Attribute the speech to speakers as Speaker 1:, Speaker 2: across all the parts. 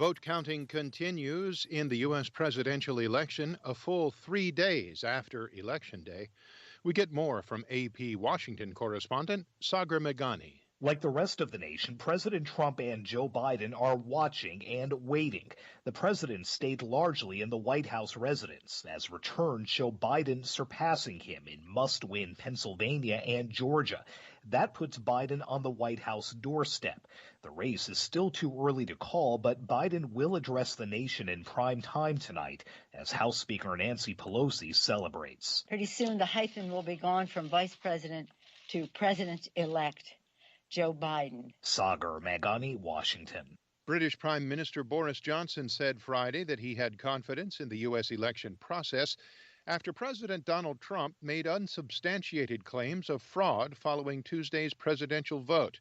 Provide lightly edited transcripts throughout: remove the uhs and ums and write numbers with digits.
Speaker 1: Vote counting continues in the U.S. presidential election a full 3 days after Election Day. We get more from AP Washington correspondent Sagar Meghani.
Speaker 2: Like the rest of the nation, President Trump and Joe Biden are watching and waiting. The president stayed largely in the White House residence, as returns show Biden surpassing him in must-win Pennsylvania and Georgia. That puts Biden on the White House doorstep. The race is still too early to call, but Biden will address the nation in prime time tonight as House Speaker Nancy Pelosi celebrates.
Speaker 3: Pretty soon the hyphen will be gone from vice president to president-elect Joe Biden.
Speaker 2: Sagar Meghani, Washington.
Speaker 1: British Prime Minister Boris Johnson said Friday that he had confidence in the U.S. election process after President Donald Trump made unsubstantiated claims of fraud following Tuesday's presidential vote.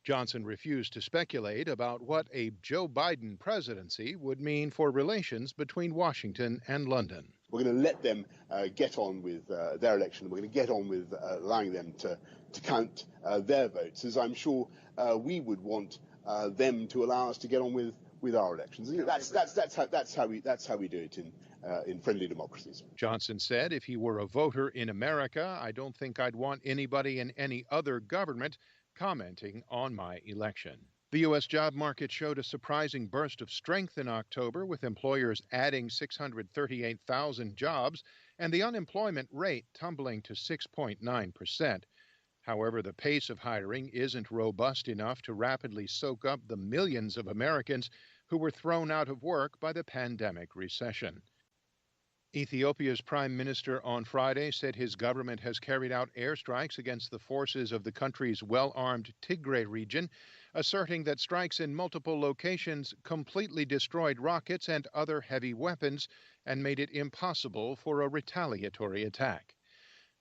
Speaker 1: Johnson refused to speculate about what a Joe Biden presidency would mean for relations between Washington and London.
Speaker 4: We're going to let them get on with their election. We're going to get on with allowing them to count their votes, as I'm sure we would want them to allow us to get on with our elections. That's how we do it in friendly democracies.
Speaker 1: Johnson said if he were a voter in America, I don't think I'd want anybody in any other government commenting on my election. The U.S. job market showed a surprising burst of strength in October, with employers adding 638,000 jobs and the unemployment rate tumbling to 6.9%. However, the pace of hiring isn't robust enough to rapidly soak up the millions of Americans who were thrown out of work by the pandemic recession. Ethiopia's prime minister on Friday said his government has carried out airstrikes against the forces of the country's well-armed Tigray region, asserting that strikes in multiple locations completely destroyed rockets and other heavy weapons and made it impossible for a retaliatory attack.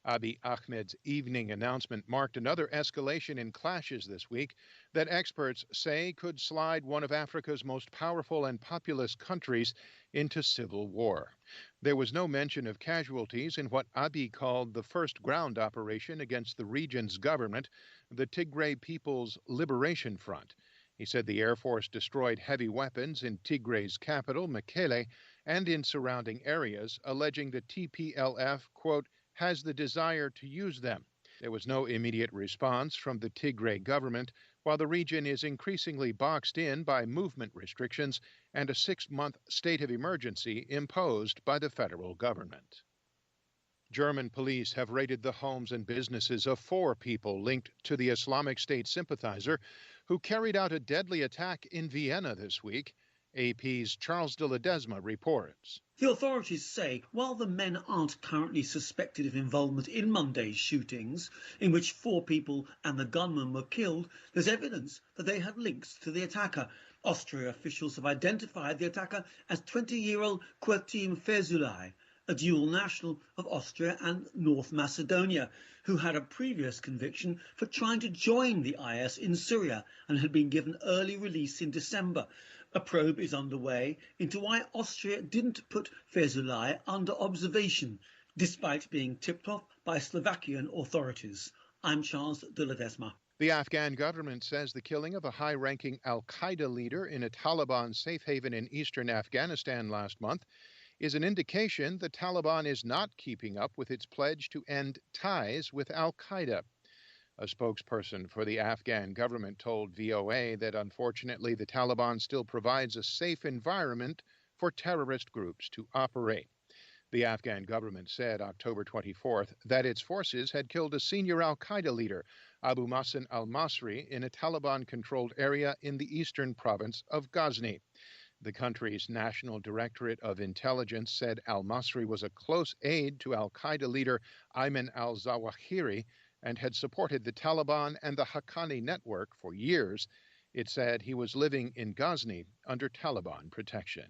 Speaker 1: Abiy Ahmed's evening announcement marked another escalation in clashes this week that experts say could slide one of Africa's most powerful and populous countries into civil war. There was no mention of casualties in what Abiy called the first ground operation against the region's government, the Tigray People's Liberation Front. He said the Air Force destroyed heavy weapons in Tigray's capital, Mekele, and in surrounding areas, alleging the TPLF, quote, has the desire to use them. There was no immediate response from the Tigray government, while the region is increasingly boxed in by movement restrictions and a 6-month state of emergency imposed by the federal government. German police have raided the homes and businesses of 4 people linked to the Islamic State sympathizer who carried out a deadly attack in Vienna this week. AP's Charles de Ledesma reports.
Speaker 5: The authorities say while the men aren't currently suspected of involvement in Monday's shootings, in which 4 people and the gunman were killed, there's evidence that they had links to the attacker. Austria officials have identified the attacker as 20-year-old Quertim Fezulay, a dual national of Austria and North Macedonia, who had a previous conviction for trying to join the IS in Syria and had been given early release in December. A probe is underway into why Austria didn't put Fezulay under observation, despite being tipped off by Slovakian authorities. I'm Charles de Ledesma.
Speaker 1: The Afghan government says the killing of a high-ranking al-Qaeda leader in a Taliban safe haven in eastern Afghanistan last month is an indication the Taliban is not keeping up with its pledge to end ties with al-Qaeda. A spokesperson for the Afghan government told VOA that unfortunately the Taliban still provides a safe environment for terrorist groups to operate. The Afghan government said October 24th that its forces had killed a senior al-Qaeda leader, Abu Masen al-Masri, in a Taliban-controlled area in the eastern province of Ghazni. The country's National Directorate of Intelligence said al-Masri was a close aide to al-Qaeda leader Ayman al-Zawahiri and had supported the Taliban and the Haqqani network for years. It said he was living in Ghazni under Taliban protection.